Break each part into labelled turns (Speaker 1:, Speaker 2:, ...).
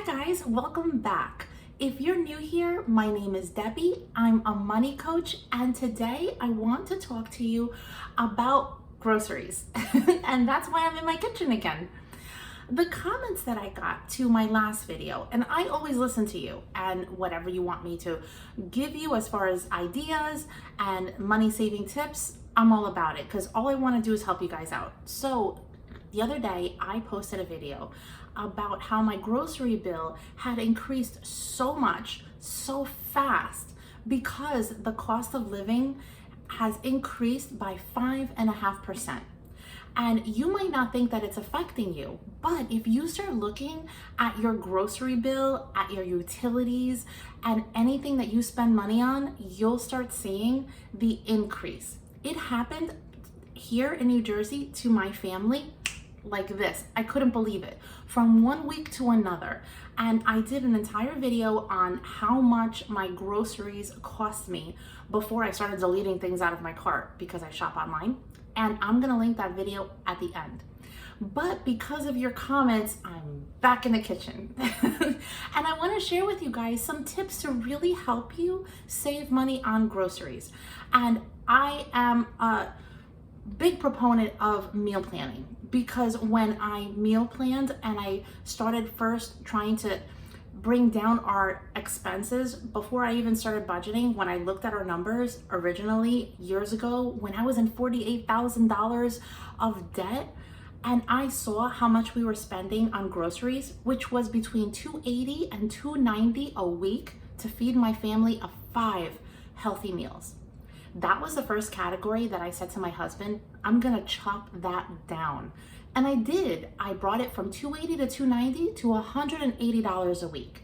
Speaker 1: guys, welcome back. If you're new here, my name is Debbie. I'm a money coach, and today I want to talk to you about groceries. And that's why I'm in my kitchen again. The comments that I got to my last video, and I always listen to you and whatever you want me to give you as far as ideas and money saving tips, I'm all about it because all I want to do is help you guys out. So the other day I posted a video about how my grocery bill had increased so much, so fast, because the cost of living has increased by 5.5%. And you might not think that it's affecting you, but if you start looking at your grocery bill, at your utilities, and anything that you spend money on, you'll start seeing the increase. It happened here in New Jersey to my family like this. I couldn't believe it. From one week to another. And I did an entire video on how much my groceries cost me before I started deleting things out of my cart because I shop online. And I'm gonna link that video at the end. But because of your comments, I'm back in the kitchen. And I wanna share with you guys some tips to really help you save money on groceries. And I am a big proponent of meal planning, because when I meal planned and I started first trying to bring down our expenses before I even started budgeting, when I looked at our numbers originally years ago, when I was in $48,000 of debt, and I saw how much we were spending on groceries, which was between $280 and $290 a week to feed my family of 5 healthy meals. That was the first category that I said to my husband, I'm gonna chop that down. And I did. I brought it from $280 to $290 to $180 a week.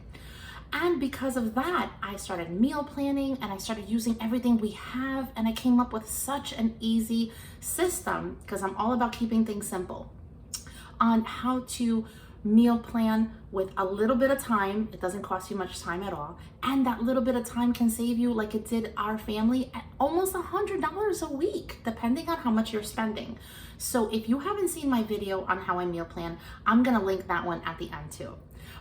Speaker 1: And because of that, I started meal planning and I started using everything we have, and I came up with such an easy system, because I'm all about keeping things simple, on how to meal plan with a little bit of time. It doesn't cost you much time at all, and that little bit of time can save you, like it did our family, at almost $100 a week, depending on how much you're spending. So if you haven't seen my video on how I meal plan, I'm gonna link that one at the end too.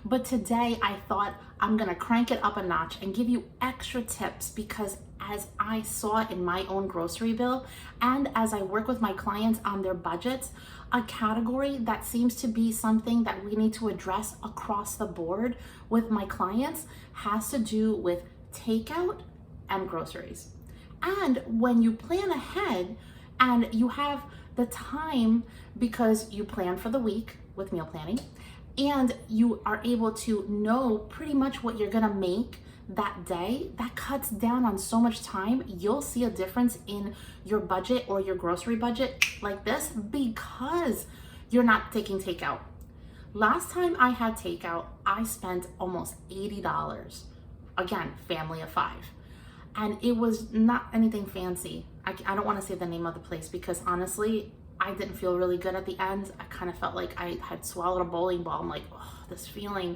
Speaker 1: But today I thought I'm gonna crank it up a notch and give you extra tips, because as I saw in my own grocery bill, and as I work with my clients on their budgets, a category that seems to be something that we need to address across the board with my clients has to do with takeout and groceries. And when you plan ahead and you have the time, because you plan for the week with meal planning, and you are able to know pretty much what you're gonna make that day, that cuts down on so much time. You'll see a difference in your budget or your grocery budget like this, because you're not taking takeout. Last time I had takeout, I spent almost $80. Again, family of 5. And it was not anything fancy. I don't want to say the name of the place, because honestly, I didn't feel really good at the end. I kind of felt like I had swallowed a bowling ball. I'm like, oh, this feeling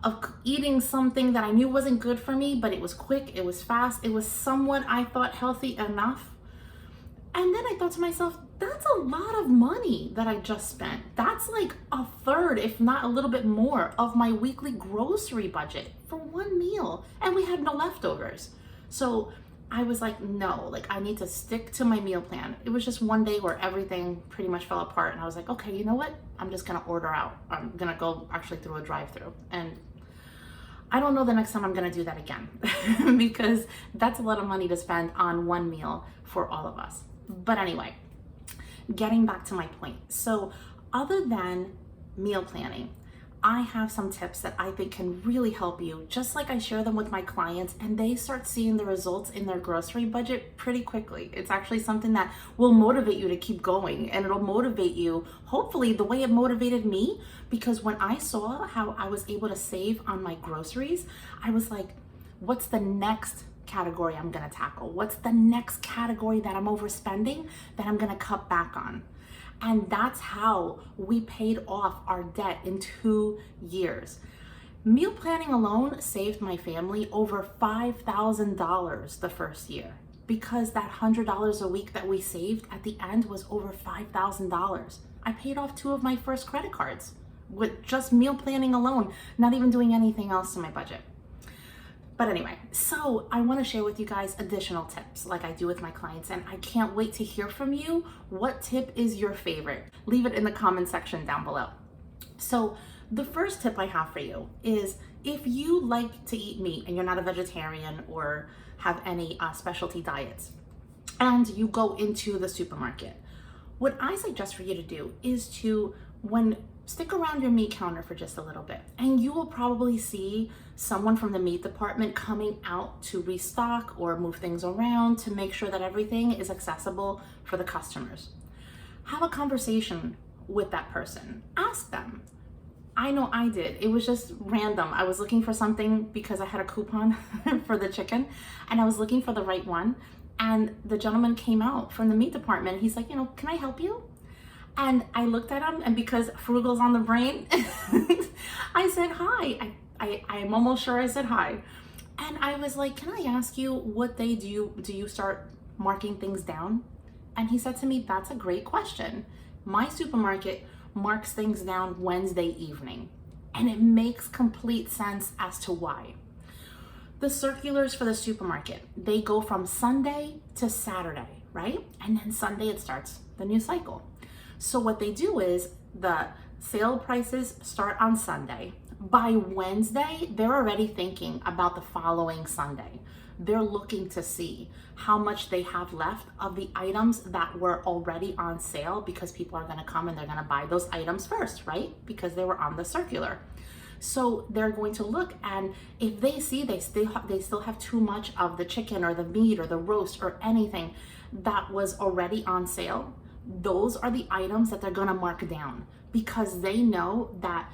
Speaker 1: of eating something that I knew wasn't good for me, but it was quick, it was fast, it was somewhat, I thought, healthy enough. And then I thought to myself, that's a lot of money that I just spent. That's like a third, if not a little bit more, of my weekly grocery budget for one meal. And we had no leftovers. So I was like, no, like I need to stick to my meal plan. It was just one day where everything pretty much fell apart, and I was like, okay, you know what? I'm just gonna order out. I'm gonna go actually through a drive-through. And I don't know the next time I'm gonna do that again because that's a lot of money to spend on one meal for all of us. But anyway, getting back to my point. So other than meal planning, I have some tips that I think can really help you, just like I share them with my clients, and they start seeing the results in their grocery budget pretty quickly. It's actually something that will motivate you to keep going, and it'll motivate you, hopefully, the way it motivated me, because when I saw how I was able to save on my groceries, I was like, what's the next category I'm gonna tackle? What's the next category that I'm overspending that I'm gonna cut back on? And that's how we paid off our debt in 2 years. Meal planning alone saved my family over $5,000 the first year, because that $100 a week that we saved at the end was over $5,000. I paid off 2 of my first credit cards. with just meal planning alone, not even doing anything else to my budget. But anyway, so I want to share with you guys additional tips like I do with my clients, and I can't wait to hear from you. What tip is your favorite? Leave it in the comment section down below. So the first tip I have for you is, if you like to eat meat and you're not a vegetarian or have any specialty diets, and you go into the supermarket, what I suggest for you to do is to stick around your meat counter for just a little bit, and you will probably see someone from the meat department coming out to restock or move things around to make sure that everything is accessible for the customers. Have a conversation with that person. Ask them. I know I did. It was just random. I was looking for something because I had a coupon for the chicken, and I was looking for the right one. And the gentleman came out from the meat department. He's like, can I help you? And I looked at him, and because frugal's on the brain, I said hi. I'm almost sure I said hi. And I was like, can I ask you what day do you start marking things down? And he said to me, that's a great question. My supermarket marks things down Wednesday evening. And it makes complete sense as to why. The circulars for the supermarket, they go from Sunday to Saturday, right? And then Sunday it starts the new cycle. So what they do is the sale prices start on Sunday. By Wednesday, they're already thinking about the following Sunday. They're looking to see how much they have left of the items that were already on sale, because people are going to come and they're going to buy those items first, right? Because they were on the circular. So they're going to look, and if they see they still have too much of the chicken or the meat or the roast or anything that was already on sale, those are the items that they're going to mark down, because they know that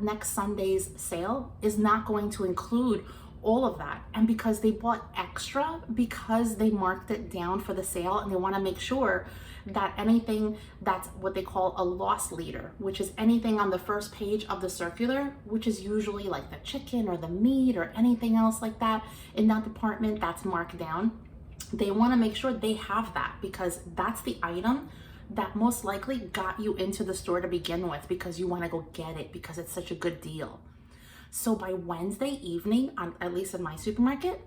Speaker 1: next Sunday's sale is not going to include all of that. And because they bought extra, because they marked it down for the sale, and they want to make sure that anything that's what they call a loss leader, which is anything on the first page of the circular, which is usually like the chicken or the meat or anything else like that in that department that's marked down, they want to make sure they have that, because that's the item that most likely got you into the store to begin with, because you want to go get it because it's such a good deal. So by Wednesday evening, at least in my supermarket,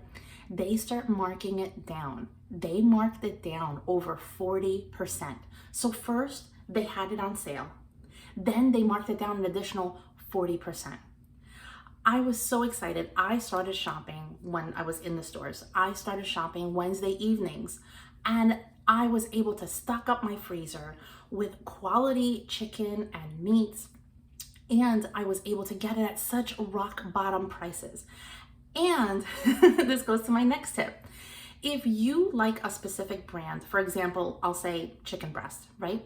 Speaker 1: they start marking it down. They marked it down over 40%. So first they had it on sale. Then they marked it down an additional 40%. I was so excited. I started shopping when I was in the stores. I started shopping Wednesday evenings, and I was able to stock up my freezer with quality chicken and meats, and I was able to get it at such rock bottom prices. And this goes to my next tip. If you like a specific brand, for example, I'll say chicken breast, right?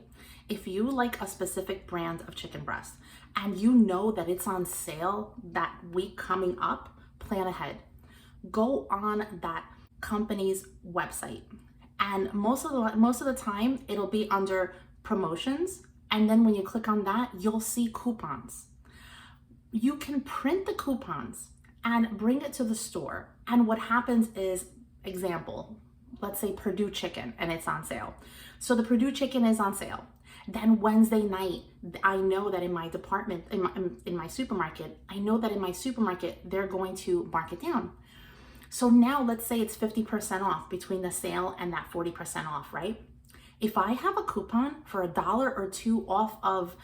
Speaker 1: If you like a specific brand of chicken breast and you know that it's on sale that week coming up, plan ahead. Go on that company's website, and most of the time it'll be under promotions, and then when you click on that, you'll see coupons. You can print the coupons and bring it to the store, and what happens is, example, let's say Purdue chicken, and it's on sale. So the Purdue chicken is on sale. Then Wednesday night, I know that in my department, in my supermarket, I know that in my supermarket, they're going to mark it down. So now let's say it's 50% off between the sale and that 40% off, right? If I have a coupon for $1 or $2 off of,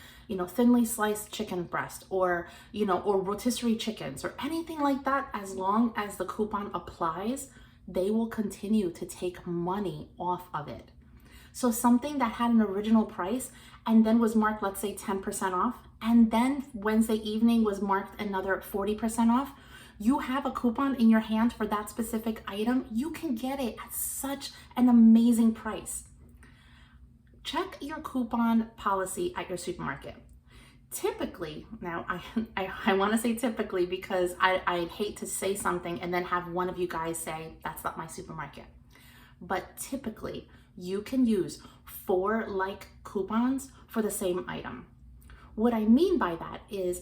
Speaker 1: thinly sliced chicken breast, or rotisserie chickens or anything like that, as long as the coupon applies, they will continue to take money off of it. So something that had an original price and then was marked, let's say 10% off, and then Wednesday evening was marked another 40% off, you have a coupon in your hand for that specific item, you can get it at such an amazing price. Check your coupon policy at your supermarket. Typically, now I want to say typically, because I'd hate to say something and then have one of you guys say, that's not my supermarket. But typically, you can use 4 like coupons for the same item. What I mean by that is,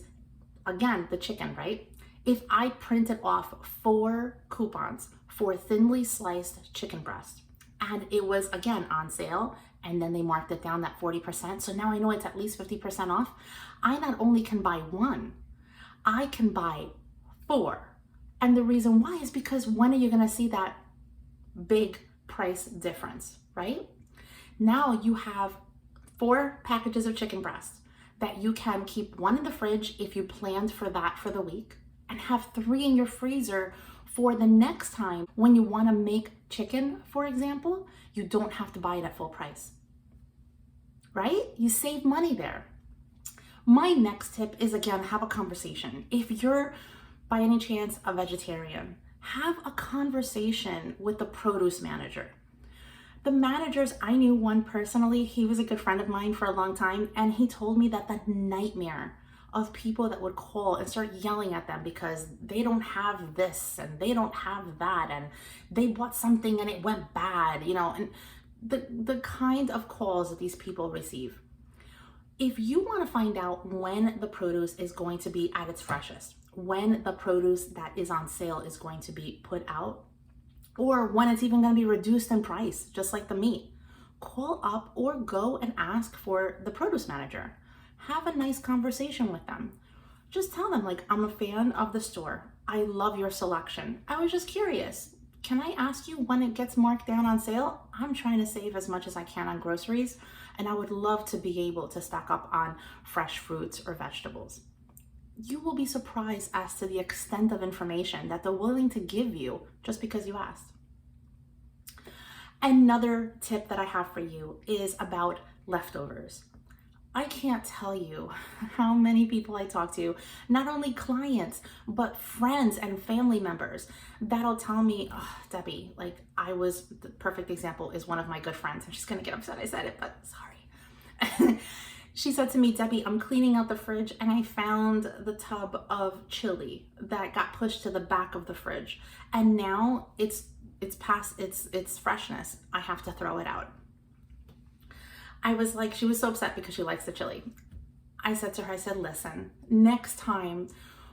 Speaker 1: again, the chicken, right? If I printed off 4 coupons for thinly sliced chicken breast, and it was again on sale, and then they marked it down that 40%. So now I know it's at least 50% off. I not only can buy one, I can buy four. And the reason why is because when are you gonna see that big price difference, right? Now you have 4 packages of chicken breast that you can keep one in the fridge if you planned for that for the week, and have 3 in your freezer for the next time when you want to make chicken, for example. You don't have to buy it at full price, right? You save money there. My next tip is, again, have a conversation. If you're by any chance a vegetarian, have a conversation with the produce manager. The managers, I knew one personally. He was a good friend of mine for a long time, and he told me that the nightmare of people that would call and start yelling at them because they don't have this and they don't have that, and they bought something and it went bad, and the kind of calls that these people receive. If you want to find out when the produce is going to be at its freshest, when the produce that is on sale is going to be put out, or when it's even going to be reduced in price, just like the meat, call up or go and ask for the produce manager. Have a nice conversation with them. Just tell them, like, I'm a fan of the store. I love your selection. I was just curious. Can I ask you when it gets marked down on sale? I'm trying to save as much as I can on groceries, and I would love to be able to stock up on fresh fruits or vegetables. You will be surprised as to the extent of information that they're willing to give you just because you asked. Another tip that I have for you is about leftovers. I can't tell you how many people I talk to, not only clients, but friends and family members that'll tell me, oh, Debbie, the perfect example is one of my good friends, and she's gonna get upset I said it, but sorry. She said to me, Debbie, I'm cleaning out the fridge and I found the tub of chili that got pushed to the back of the fridge, and now it's past its freshness. I have to throw it out. I was like, she was so upset because she likes the chili. I said to her, listen, next time,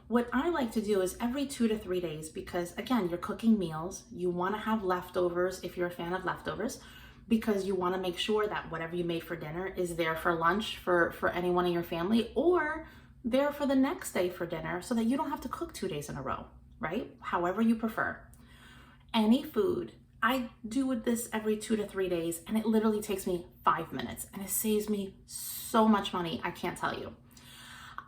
Speaker 1: what I like to do is every 2 to 3 days, because again, you're cooking meals, you want to have leftovers if you're a fan of leftovers, because you want to make sure that whatever you made for dinner is there for lunch for anyone in your family, or there for the next day for dinner, so that you don't have to cook 2 days in a row, right? However you prefer. Any food, I do this every 2 to 3 days, and it literally takes me 5 minutes, and it saves me so much money, I can't tell you.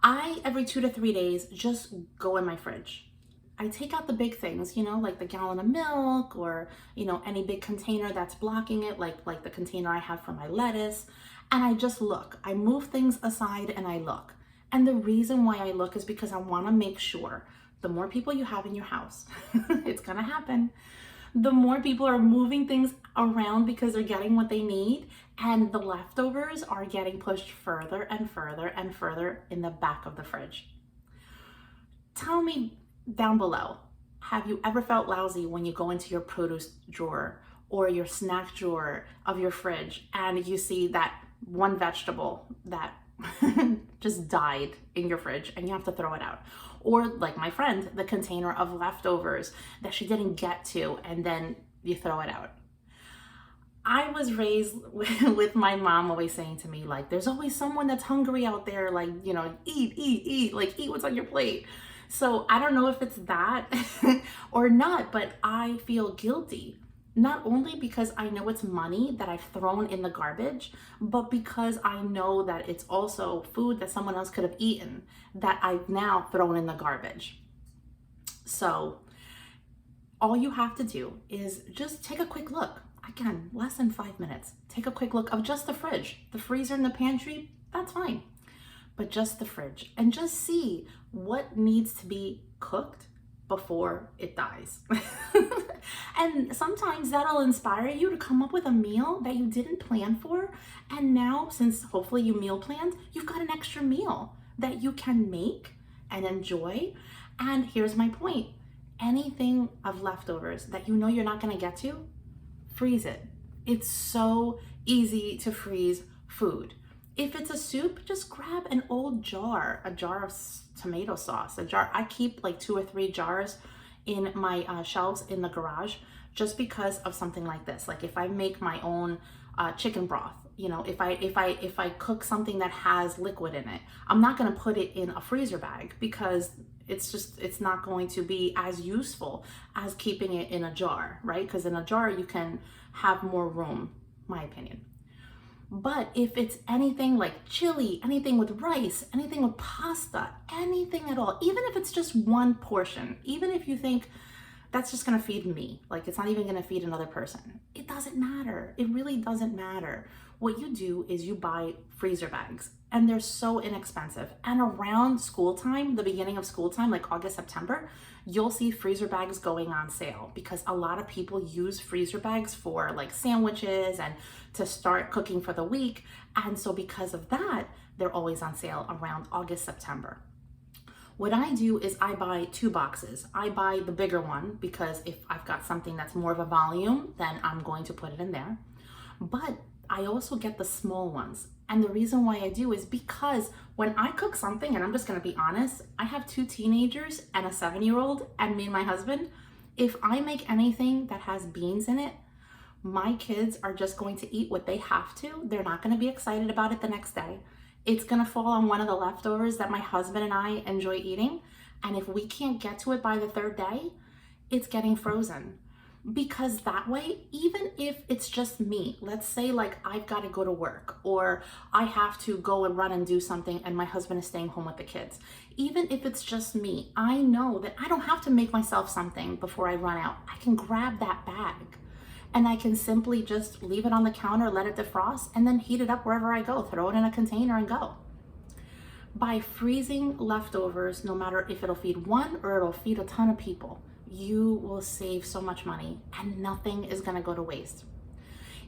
Speaker 1: I, every 2 to 3 days, just go in my fridge. I take out the big things, like the gallon of milk, or, any big container that's blocking it, like the container I have for my lettuce. And I just look. I move things aside and I look. And the reason why I look is because I want to make sure the more people you have in your house, it's going to happen. The more people are moving things around because they're getting what they need, and the leftovers are getting pushed further and further and further in the back of the fridge. Tell me down below, have you ever felt lousy when you go into your produce drawer or your snack drawer of your fridge and you see that one vegetable that just died in your fridge and you have to throw it out? Or like my friend, the container of leftovers that she didn't get to, and then you throw it out. I was raised with my mom always saying to me, there's always someone that's hungry out there, eat, eat what's on your plate. So I don't know if it's that or not, but I feel guilty, not only because I know it's money that I've thrown in the garbage, but because I know that it's also food that someone else could have eaten that I've now thrown in the garbage. So all you have to do is just take a quick look. Again, less than 5 minutes. Take a quick look of just the fridge. The freezer and the pantry, that's fine. But just the fridge, and just see what needs to be cooked before it dies. And sometimes that'll inspire you to come up with a meal that you didn't plan for. And now, since hopefully you meal planned, you've got an extra meal that you can make and enjoy. And here's my point. Anything of leftovers that you know you're not gonna get to, freeze it. It's so easy to freeze food. If it's a soup, just grab an old jar, a jar of tomato sauce, I keep 2 or 3 jars in my shelves in the garage, just because of something like this. Like if I make my own chicken broth, you know, if I cook something that has liquid in it, I'm not going to put it in a freezer bag because it's not going to be as useful as keeping it in a jar, right? Because in a jar you can have more room, my opinion. But if it's anything like chili, anything with rice, anything with pasta, anything at all, even if it's just one portion, even if you think that's just gonna feed me, like it's not even gonna feed another person, it doesn't matter. It really doesn't matter. What you do is you buy freezer bags, and they're so inexpensive. And around school time, the beginning of school time, like August, September, you'll see freezer bags going on sale because a lot of people use freezer bags for like sandwiches and to start cooking for the week. And so because of that, they're always on sale around August, September. What I do is I buy 2 boxes. I buy the bigger one because if I've got something that's more of a volume, then I'm going to put it in there. But I also get the small ones. And the reason why I do is because when I cook something, and I'm just gonna be honest, I have 2 teenagers and a 7-year-old and me and my husband. If I make anything that has beans in it, my kids are just going to eat what they have to. They're not gonna be excited about it the next day. It's gonna fall on one of the leftovers that my husband and I enjoy eating. And if we can't get to it by the 3rd day, it's getting frozen. Because that way, even if it's just me, let's say like I've got to go to work or I have to go and run and do something and my husband is staying home with the kids. Even if it's just me, I know that I don't have to make myself something before I run out. I can grab that bag and I can simply just leave it on the counter, let it defrost, and then heat it up wherever I go, throw it in a container and go. By freezing leftovers, no matter if it'll feed one or it'll feed a ton of people, you will save so much money and nothing is gonna go to waste.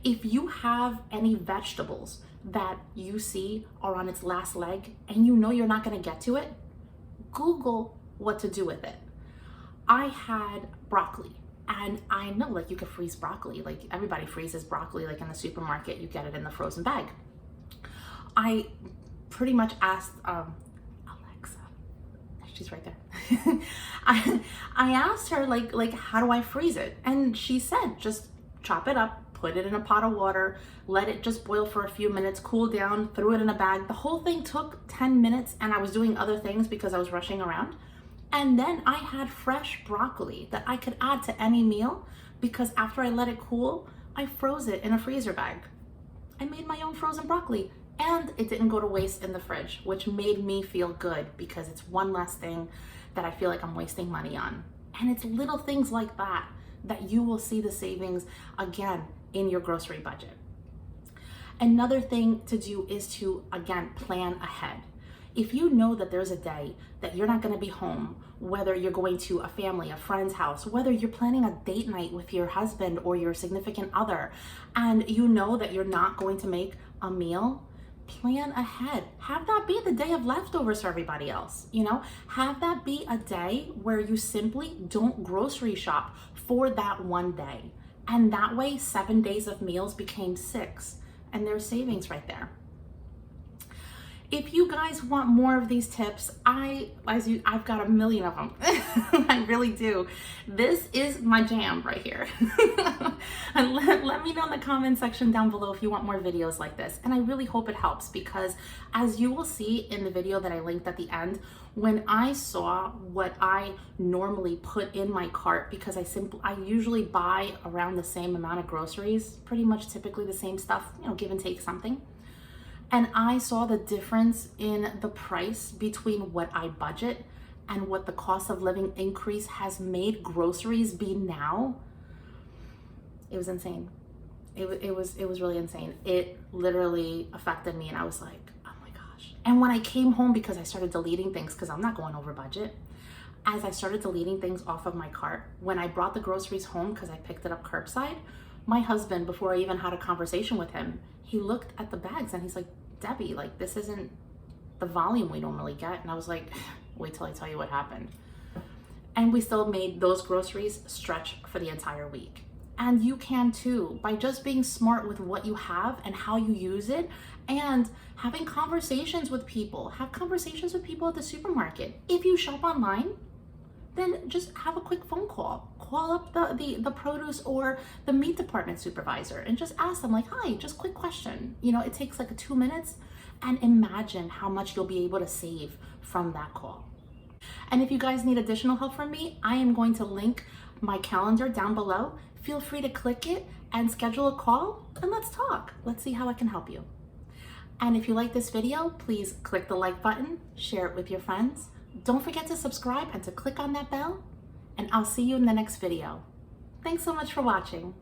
Speaker 1: If you have any vegetables that you see are on its last leg and you know you're not gonna get to it, Google what to do with it. I had broccoli, and I know like you can freeze broccoli, like everybody freezes broccoli like in the supermarket, you get it in the frozen bag. I pretty much asked she's right there. I asked her like how do I freeze it? And she said, just chop it up, put it in a pot of water, let it just boil for a few minutes, cool down, threw it in a bag. The whole thing took 10 minutes and I was doing other things because I was rushing around. And then I had fresh broccoli that I could add to any meal because after I let it cool, I froze it in a freezer bag. I made my own frozen broccoli. And it didn't go to waste in the fridge, which made me feel good because it's one less thing that I feel like I'm wasting money on. And it's little things like that that you will see the savings again in your grocery budget. Another thing to do is to, again, plan ahead. If you know that there's a day that you're not going to be home, whether you're going to a family, a friend's house, whether you're planning a date night with your husband or your significant other, and you know that you're not going to make a meal, plan ahead. Have that be the day of leftovers for everybody else, you know? Have that be a day where you simply don't grocery shop for that one day. And that way, 7 days of meals became 6, and there's savings right there. If you guys want more of these tips, I've got a million of them. I really do. This is my jam right here. And let me know in the comment section down below if you want more videos like this. And I really hope it helps because as you will see in the video that I linked at the end, when I saw what I normally put in my cart, because I usually buy around the same amount of groceries, pretty much typically the same stuff, you know, give and take something. And I saw the difference in the price between what I budget and what the cost of living increase has made groceries be now. It was insane. It was really insane. It literally affected me and I was like, oh my gosh. And when I came home, because I started deleting things because I'm not going over budget, as I started deleting things off of my cart, when I brought the groceries home because I picked it up curbside, my husband, before I even had a conversation with him, he looked at the bags and he's like, Debbie, like this isn't the volume we normally get. And I was like, wait till I tell you what happened. And we still made those groceries stretch for the entire week. And you can too, by just being smart with what you have and how you use it and having conversations with people. Have conversations with people at the supermarket. If you shop online, then just have a quick phone call. Call up the produce or the meat department supervisor and just ask them like, hi, just quick question. You know, it takes like 2 minutes, and imagine how much you'll be able to save from that call. And if you guys need additional help from me, I am going to link my calendar down below. Feel free to click it and schedule a call and let's talk. Let's see how I can help you. And if you like this video, please click the like button, share it with your friends. Don't forget to subscribe and to click on that bell, and I'll see you in the next video. Thanks so much for watching.